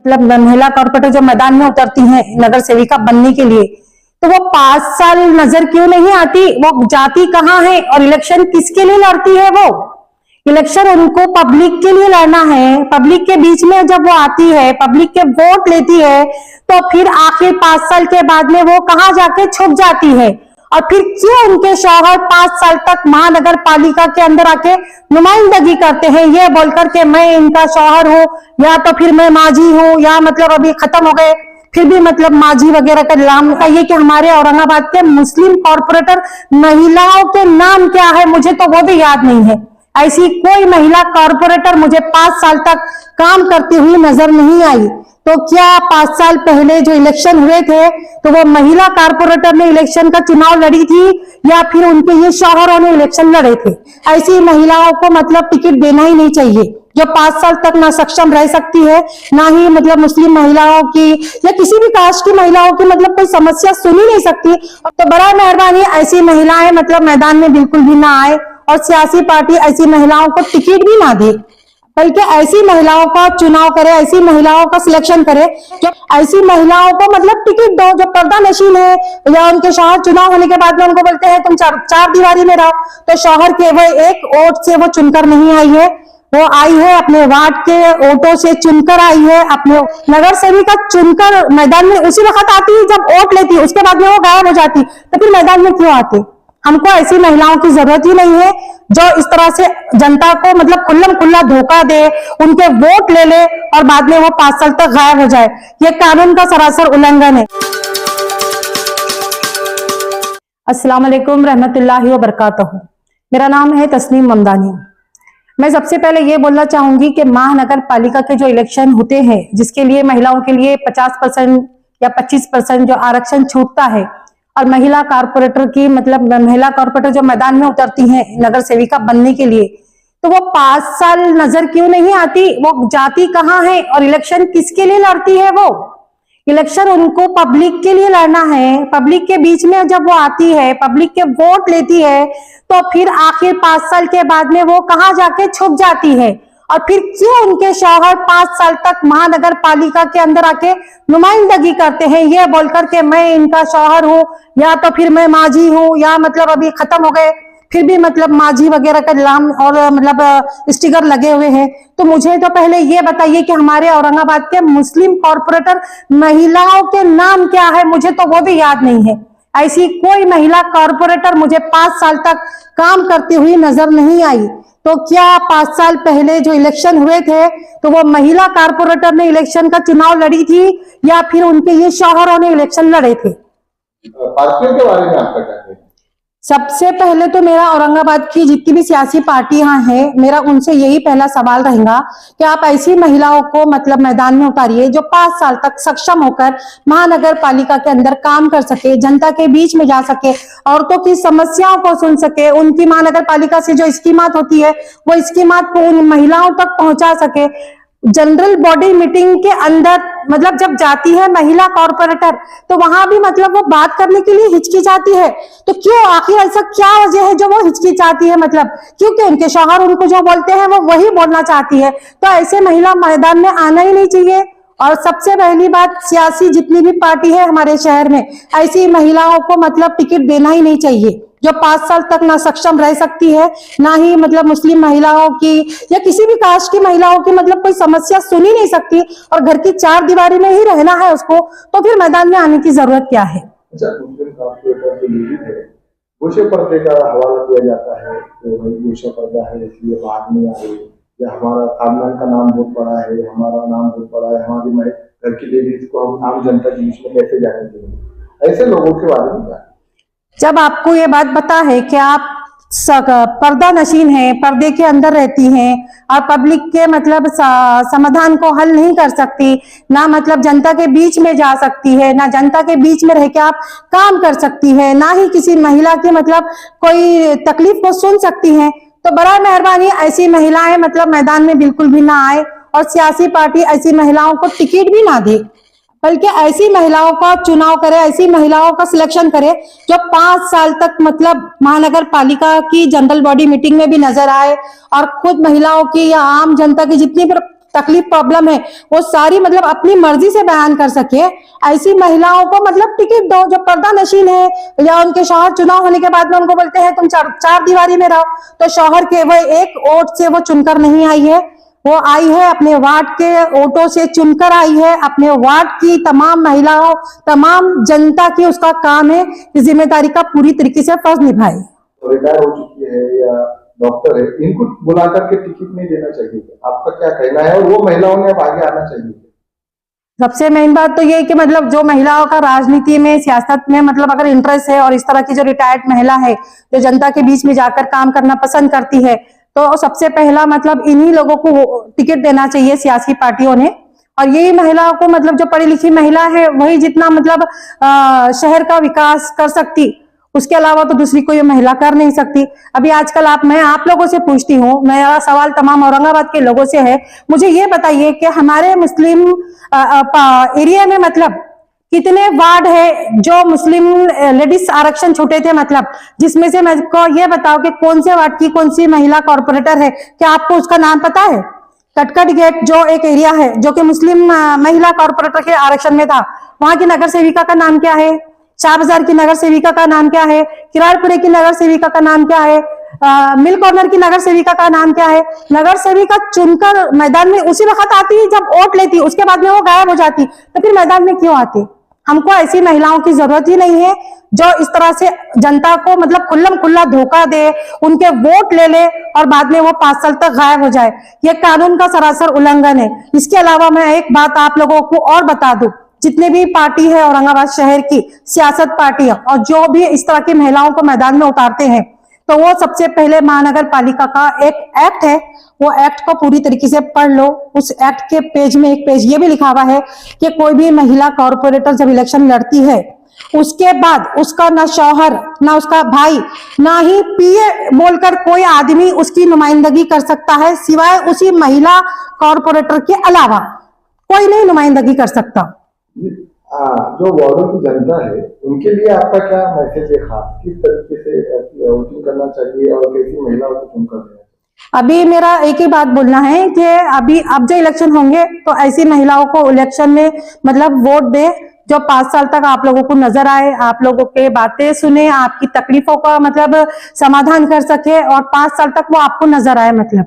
मतलब महिला कॉर्पोरेटर जो मैदान में उतरती हैं नगर सेविका बनने के लिए, तो वो 5 साल नजर क्यों नहीं आती? वो जाती कहाँ है और इलेक्शन किसके लिए लड़ती है? वो इलेक्शन उनको पब्लिक के लिए लड़ना है। पब्लिक के बीच में जब वो आती है, पब्लिक के वोट लेती है, तो फिर आखिर 5 साल के बाद में वो कहाँ जाके छुप जाती है? और फिर क्यों उनके शौहर 5 साल तक महानगर पालिका के अंदर आके नुमाइंदगी करते हैं, ये बोलकर के मैं इनका शौहर हूँ, या तो फिर मैं माजी हूँ, या मतलब अभी खत्म हो गए फिर भी मतलब माजी वगैरह का नाम बताइए कि हमारे औरंगाबाद के मुस्लिम कॉर्पोरेटर महिलाओं के नाम क्या है? मुझे तो वो भी याद नहीं है। ऐसी कोई महिला कॉर्पोरेटर मुझे 5 साल तक काम करती हुई नजर नहीं आई। तो क्या 5 साल पहले जो इलेक्शन हुए थे तो वो महिला कॉर्पोरेटर ने इलेक्शन का चुनाव लड़ी थी, या फिर उनके ये शौहरों ने इलेक्शन लड़े थे? ऐसी महिलाओं को मतलब टिकट देना ही नहीं चाहिए, जो 5 साल तक ना सक्षम रह सकती है, ना ही मतलब मुस्लिम महिलाओं की या किसी भी कास्ट की महिलाओं की मतलब कोई समस्या सुन ही नहीं सकती। तो बड़ा मेहरबानी ऐसी महिलाएं मतलब मैदान में बिल्कुल भी ना आए, और सियासी पार्टी ऐसी महिलाओं को टिकट भी ना दे, बल्कि ऐसी महिलाओं का चुनाव करे, ऐसी महिलाओं का सिलेक्शन करे, जो ऐसी महिलाओं को मतलब टिकट दो जो पर्दा नशीन है, या उनके शौहर चुनाव होने के बाद में उनको बोलते हैं तुम चार दीवारी में रहो, तो शौहर के वो एक वोट से वो चुनकर नहीं आई है, वो आई है अपने वार्ड के वोटों से चुनकर आई है, अपने नगर सेविका चुनकर मैदान में उसी वक्त आती है जब वोट लेती है, उसके बाद में वो गायब हो जाती, तो फिर मैदान में क्यों आते? हमको ऐसी महिलाओं की जरूरत ही नहीं है जो इस तरह से जनता को मतलब खुल्लम खुल्ला धोखा दे, उनके वोट ले ले और बाद में वो 5 साल तक गायब हो जाए। ये कानून का सरासर उल्लंघन है। अस्सलाम वालेकुम रहमतुल्लाहि व बरकातहू। मेरा नाम है तस्नीम ममदानी। मैं सबसे पहले ये बोलना चाहूंगी कि महानगर पालिका के जो इलेक्शन होते हैं, जिसके लिए महिलाओं के लिए 50% या 25% जो आरक्षण छूटता है, और महिला कॉर्पोरेटर की मतलब महिला कॉर्पोरेटर जो मैदान में उतरती हैं नगर सेविका बनने के लिए, तो वो 5 साल नजर क्यों नहीं आती? वो जाती कहाँ है और इलेक्शन किसके लिए लड़ती है? वो इलेक्शन उनको पब्लिक के लिए लड़ना है। पब्लिक के बीच में जब वो आती है, पब्लिक के वोट लेती है, तो फिर आखिर 5 साल के बाद में वो कहाँ जाके छुप जाती है? और फिर क्यों उनके शौहर 5 साल तक महानगर पालिका के अंदर आके नुमाइंदगी करते हैं, ये बोलकर के मैं इनका शौहर हूँ, या तो फिर मैं माजी हूँ, या मतलब अभी खत्म हो गए फिर भी मतलब माजी वगैरह का नाम और मतलब स्टिकर लगे हुए हैं। तो मुझे तो पहले ये बताइए कि हमारे औरंगाबाद के मुस्लिम कॉर्पोरेटर महिलाओं के नाम क्या है? मुझे तो वो भी याद नहीं है। ऐसी कोई महिला कॉर्पोरेटर मुझे 5 साल तक काम करती हुई नजर नहीं आई। तो क्या 5 साल पहले जो इलेक्शन हुए थे तो वो महिला कॉर्पोरेटर ने इलेक्शन का चुनाव लड़ी थी, या फिर उनके ये शौहरों ने इलेक्शन लड़े थे? पार्टियों के बारे में आपका क्या कहना है? सबसे पहले तो मेरा औरंगाबाद की जितनी भी सियासी पार्टियां हैं, मेरा उनसे यही पहला सवाल रहेगा कि आप ऐसी महिलाओं को मतलब मैदान में उतारिए जो 5 साल तक सक्षम होकर महानगर पालिका के अंदर काम कर सके, जनता के बीच में जा सके, औरतों की समस्याओं को सुन सके, उनकी महानगर पालिका से जो स्कीमात होती है वो स्कीमात को उन महिलाओं तक पहुंचा सके। जनरल बॉडी मीटिंग के अंदर मतलब जब जाती है महिला कॉर्पोरेटर, तो वहां भी मतलब वो बात करने के लिए हिचकिचाती है। तो क्यों, आखिर ऐसा क्या वजह है जो वो हिचकिचाती है? मतलब क्योंकि उनके शौहर उनको जो बोलते हैं वो वही बोलना चाहती है। तो ऐसे महिला मैदान में आना ही नहीं चाहिए। और सबसे पहली बात, सियासी जितनी भी पार्टी है हमारे शहर में, ऐसी महिलाओं को मतलब टिकट देना ही नहीं चाहिए, जो 5 साल तक ना सक्षम रह सकती है, ना ही मतलब मुस्लिम महिलाओं की या किसी भी कास्ट की महिलाओं की मतलब कोई समस्या सुन ही नहीं सकती, और घर की 4 दीवारी में ही रहना है उसको, तो फिर मैदान में आने की जरूरत क्या है? मुस्लिम कॉर्पोरेटर जो लीड है, गोशे पर्दे का हवाला दिया जाता है कि भाई गोशा पर्दा है इसलिए बाहर नहीं आ रही, या हमारा खानदान का नाम बहुत बड़ा है, हमारा नाम बहुत बड़ा है, हमारी घर की लेडीज को हम आम जनता के बीच में कैसे जाने देंगे? ऐसे लोगों के बारे में क्या? जब आपको ये बात पता है कि आप पर्दा नशीन है, पर्दे के अंदर रहती हैं और पब्लिक के मतलब समाधान को हल नहीं कर सकती, ना मतलब जनता के बीच में जा सकती है, ना जनता के बीच में रह के आप काम कर सकती है, ना ही किसी महिला की मतलब कोई तकलीफ को सुन सकती हैं, तो बड़ा मेहरबानी ऐसी महिलाएं मतलब मैदान में बिल्कुल भी ना आए, और सियासी पार्टी ऐसी महिलाओं को टिकट भी ना दे, बल्कि ऐसी महिलाओं का चुनाव करे, ऐसी महिलाओं का सिलेक्शन करे जो 5 साल तक मतलब महानगर पालिका की जनरल बॉडी मीटिंग में भी नजर आए, और खुद महिलाओं की या आम जनता की जितनी तकलीफ प्रॉब्लम है वो सारी मतलब अपनी मर्जी से बयान कर सके, ऐसी महिलाओं को मतलब टिकट दो जो पर्दा नशीन है, या उनके शौहर चुनाव होने के बाद में उनको बोलते हैं तुम चार दीवारी में रहो, तो शौहर के वो एक वोट से वो चुनकर नहीं आई है, वो आई है अपने वार्ड के वोटों से चुनकर आई है, अपने वार्ड की तमाम महिलाओं तमाम जनता की उसका काम है इस जिम्मेदारी का पूरी तरीके से फर्ज निभाए। रिटायर हो चुकी है या डॉक्टर है, इनको बुला करके टिकट नहीं देना चाहिए, आपका क्या कहना है? और वो महिलाओं ने अब आगे आना चाहिए। सबसे मेन बात तो ये है कि मतलब जो महिलाओं का राजनीति में सियासत में मतलब अगर इंटरेस्ट है और इस तरह की जो रिटायर्ड महिला है जो जनता के बीच में जाकर काम करना पसंद करती है, तो सबसे पहला मतलब इन्हीं लोगों को टिकट देना चाहिए सियासी पार्टियों ने। और यही महिलाओं को मतलब जो पढ़ी लिखी महिला है वही जितना मतलब शहर का विकास कर सकती, उसके अलावा तो दूसरी कोई महिला कर नहीं सकती। अभी आजकल मैं आप लोगों से पूछती हूँ, मेरा सवाल तमाम औरंगाबाद के लोगों से है, मुझे ये बताइए कि हमारे मुस्लिम एरिया में मतलब कितने वार्ड है जो मुस्लिम लेडीज आरक्षण छूटे थे, मतलब जिसमें से मेरे को ये बताओ कि कौन से वार्ड की कौन सी महिला कॉर्पोरेटर है, क्या आपको उसका नाम पता है? कटकट गेट जो एक एरिया है जो कि मुस्लिम महिला कॉर्पोरेटर के आरक्षण में था, वहां की नगर सेविका का नाम क्या है? शाह बाजार की नगर सेविका का नाम क्या है? किराड़पुरे की नगर सेविका का नाम क्या है? मिल कॉर्नर की नगर सेविका का नाम क्या है? नगर सेविका चुनकर मैदान में उसी वक्त आती है जब वोट लेती, उसके बाद में वो गायब हो जाती, तो फिर मैदान में क्यों आती? हमको ऐसी महिलाओं की जरूरत ही नहीं है जो इस तरह से जनता को मतलब खुल्लम खुल्ला धोखा दे, उनके वोट ले ले और बाद में वो 5 साल तक गायब हो जाए। ये कानून का सरासर उल्लंघन है। इसके अलावा मैं एक बात आप लोगों को और बता दूं, जितने भी पार्टी है औरंगाबाद शहर की सियासत पार्टियां और जो भी इस तरह की महिलाओं को मैदान में उतारते हैं, तो वो सबसे पहले महानगर पालिका का एक एक्ट है, वो एक्ट को पूरी तरीके से पढ़ लो। उस एक्ट के पेज में एक पेज ये भी लिखा हुआ है कि कोई भी महिला कॉर्पोरेटर जब इलेक्शन लड़ती है उसके बाद उसका ना शौहर ना उसका भाई ना ही पीए बोलकर कोई आदमी उसकी नुमाइंदगी कर सकता है, सिवाय उसी महिला कॉर्पोरेटर के अलावा कोई नहीं नुमाइंदगी कर सकता। जो वार्डों की जनता है उनके लिए आपका क्या मैसेज है खास, किस तरीके से वोटिंग करना चाहिए और कैसी महिलाओं को चुनकर देना चाहिए? अभी मेरा एक ही बात बोलना है कि अभी अब जो इलेक्शन होंगे तो ऐसी महिलाओं को इलेक्शन में मतलब वोट दे जो 5 साल तक आप लोगों को नजर आए, आप लोगों के बातें सुने, आपकी तकलीफों का मतलब समाधान कर सके और 5 साल तक वो आपको नजर आए। मतलब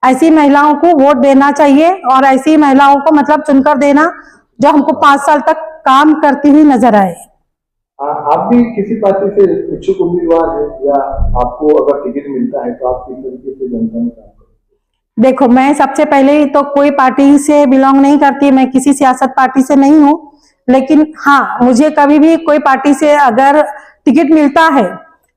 ऐसी महिलाओं को वोट देना चाहिए और ऐसी महिलाओं को मतलब चुनकर देना जो हमको 5 साल तक काम करती हुई नजर आए। आप भी किसी पार्टी से इच्छुक उम्मीदवार है या आपको अगर टिकट मिलता है तो आप किस तरीके से जनता में काम करेंगे? देखो, मैं सबसे पहले तो कोई पार्टी से बिलोंग नहीं करती, मैं किसी सियासत पार्टी से नहीं हूँ, लेकिन हाँ मुझे कभी भी कोई पार्टी से अगर टिकट मिलता है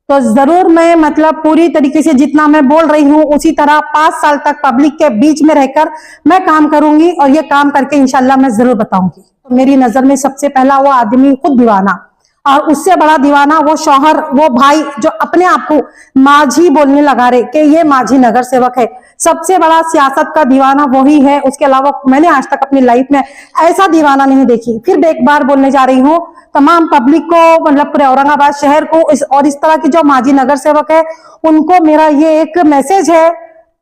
तो जरूर मैं मतलब पूरी तरीके से जितना मैं बोल रही हूँ उसी तरह 5 साल तक पब्लिक के बीच में रहकर मैं काम करूंगी और ये काम करके इंशाल्लाह मैं जरूर बताऊंगी। तो मेरी नजर में सबसे पहला वो आदमी खुद दीवाना और उससे बड़ा दीवाना वो शौहर, वो भाई जो अपने आप को माझी बोलने लगा रहे कि ये माझी नगर सेवक है, सबसे बड़ा सियासत का दीवाना वही है। उसके अलावा मैंने आज तक अपनी लाइफ में ऐसा दीवाना नहीं देखी। फिर एक बार बोलने जा रही हूँ तमाम पब्लिक को, मतलब पूरे औरंगाबाद शहर को इस तरह की जो माझी नगर सेवक है उनको मेरा ये एक मैसेज है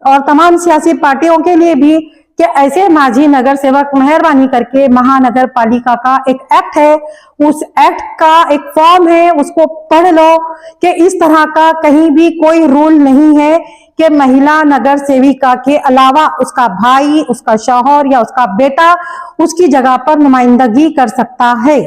और तमाम सियासी पार्टियों के लिए भी कि ऐसे माझी नगर सेवक मेहरबानी करके महानगर पालिका का एक एक्ट है, उस एक्ट का एक फॉर्म है, उसको पढ़ लो कि इस तरह का कहीं भी कोई रूल नहीं है कि महिला नगर सेविका के अलावा उसका भाई, उसका शौहर या उसका बेटा उसकी जगह पर नुमाइंदगी कर सकता है।